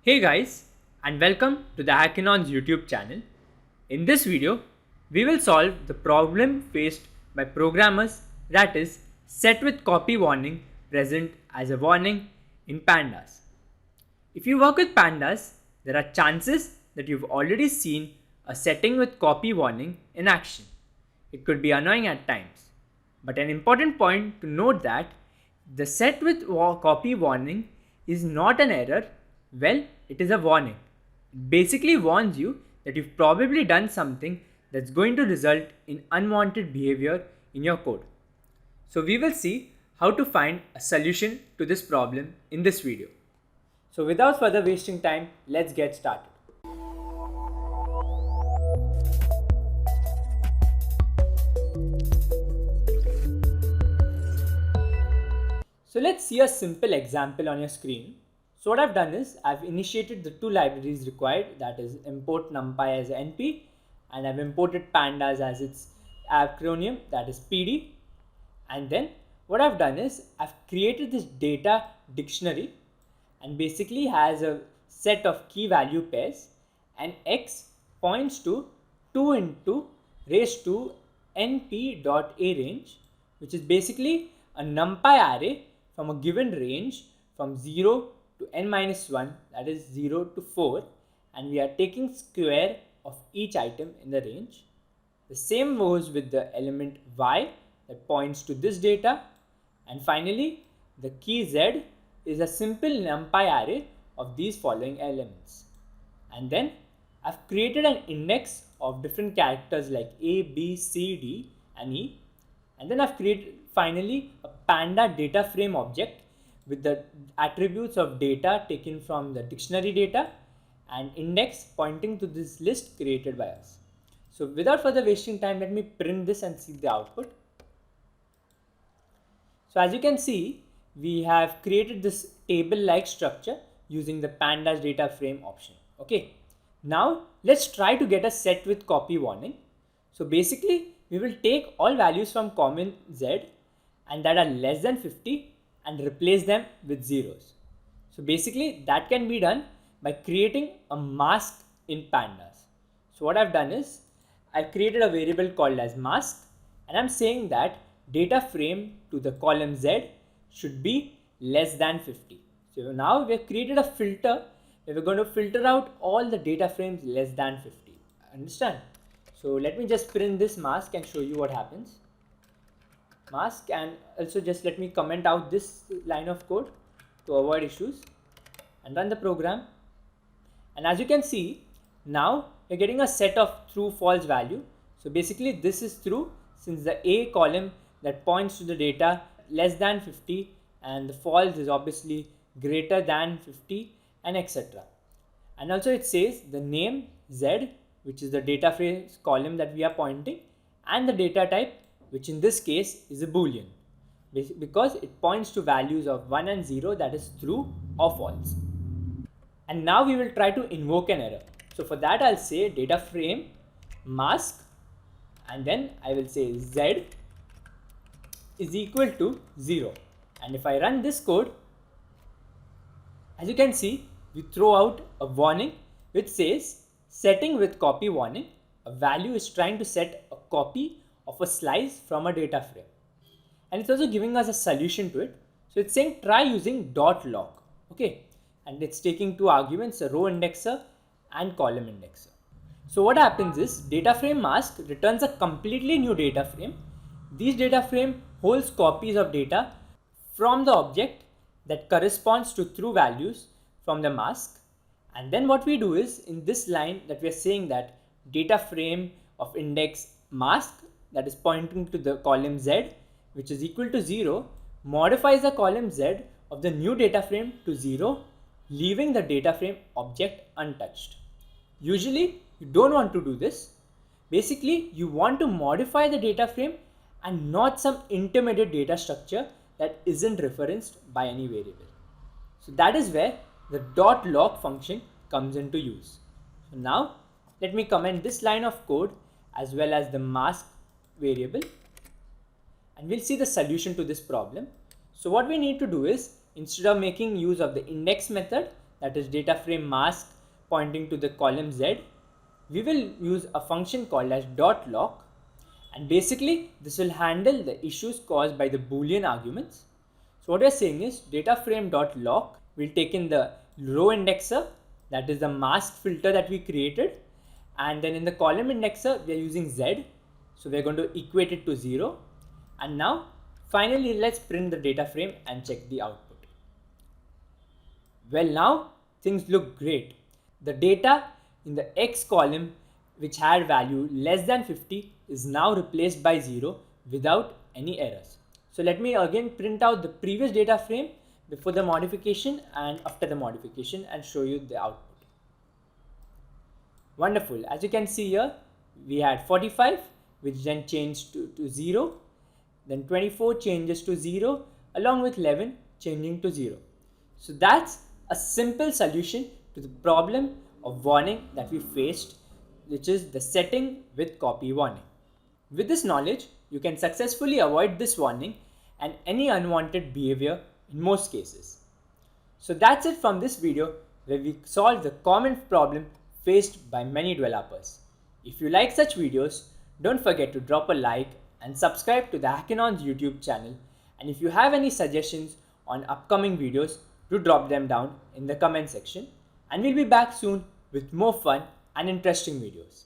Hey guys, and welcome to the Hackinons YouTube channel. In this video, we will solve the problem faced by programmers, that is, set with copy warning present as a warning in pandas. If you work with pandas, there are chances that you've already seen a setting with copy warning in action. It could be annoying at times, but an important point to note that the set with copy warning is not an error. Well, it is a warning. It basically warns you that you've probably done something that's going to result in unwanted behavior in your code. So we will see how to find a solution to this problem in this video. So without further wasting time, let's get started. So let's see a simple example on your screen. So what I've done is I've initiated the two libraries required, that is import numpy as np, and I've imported pandas as its acronym, that is pd. And then what I've done is I've created this data dictionary and basically has a set of key value pairs, and x points to 2 into raised to np dot a range, which is basically a numpy array from a given range from 0 to n minus 1, that is 0 to 4, and we are taking square of each item in the range. The same goes with the element y that points to this data, and finally the key z is a simple numpy array of these following elements. And then I've created an index of different characters like a, b, c, d and e, and then I've created finally a panda data frame object with the attributes of data taken from the dictionary data and index pointing to this list created by us. So without further wasting time, let me print this and see the output. So as you can see, we have created this table-like structure using the pandas data frame option. Okay, now let's try to get a set with copy warning. So basically, we will take all values from column z and that are less than 50 and replace them with zeros. So basically that can be done by creating a mask in pandas. So what I've done is I've created a variable called as mask, and I'm saying that data frame to the column z should be less than 50. So now we have created a filter where we're going to filter out all the data frames less than 50. Understand? So let me just print this mask and show you what happens. Mask, and also just let me comment out this line of code to avoid issues and run the program. And as you can see, now we're getting a set of true false value. So basically this is true since the a column that points to the data less than 50 and the false is obviously greater than 50 and etc. And also it says the name z, which is the data frame column that we are pointing, and the data type, which in this case is a boolean because it points to values of 1 and 0, that is true or false. And now we will try to invoke an error. So for that I'll say data frame mask, and then I will say z is equal to 0. And if I run this code, as you can see, we throw out a warning which says setting with copy warning. A value is trying to set a copy of a slice from a data frame, and it's also giving us a solution to it. So it's saying try using .lock. Okay, and it's taking two arguments, a row indexer and column indexer. So what happens is data frame mask returns a completely new data frame. These data frame holds copies of data from the object that corresponds to true values from the mask. And then what we do is in this line that we are saying that data frame of index mask that is pointing to the column z, which is equal to 0, modifies the column z of the new data frame to 0, leaving the data frame object untouched. Usually you don't want to do this. Basically you want to modify the data frame and not some intermediate data structure that isn't referenced by any variable. So that is where the .lock function comes into use. So now let me comment this line of code as well as the mask variable, and we'll see the solution to this problem. So what we need to do is, instead of making use of the index method that is data frame mask pointing to the column Z, we will use a function called as .lock, and basically this will handle the issues caused by the boolean arguments. So what we are saying is data frame .lock will take in the row indexer, that is the mask filter that we created, and then in the column indexer we are using Z, so we are going to equate it to 0. And now finally let's print the data frame and check the output. Well, now things look great. The data in the X column which had value less than 50 is now replaced by 0 without any errors. So let me again print out the previous data frame before the modification and after the modification and show you the output. Wonderful. As you can see here, we had 45 which then changed to 0, then 24 changes to 0 along with 11 changing to 0. So that's a simple solution to the problem of warning that we faced, which is the setting with copy warning. With this knowledge, you can successfully avoid this warning and any unwanted behavior in most cases. So that's it from this video where we solved the common problem faced by many developers. If you like such videos, don't forget to drop a like and subscribe to the Hackinons YouTube channel. And if you have any suggestions on upcoming videos, do drop them down in the comment section, and we'll be back soon with more fun and interesting videos.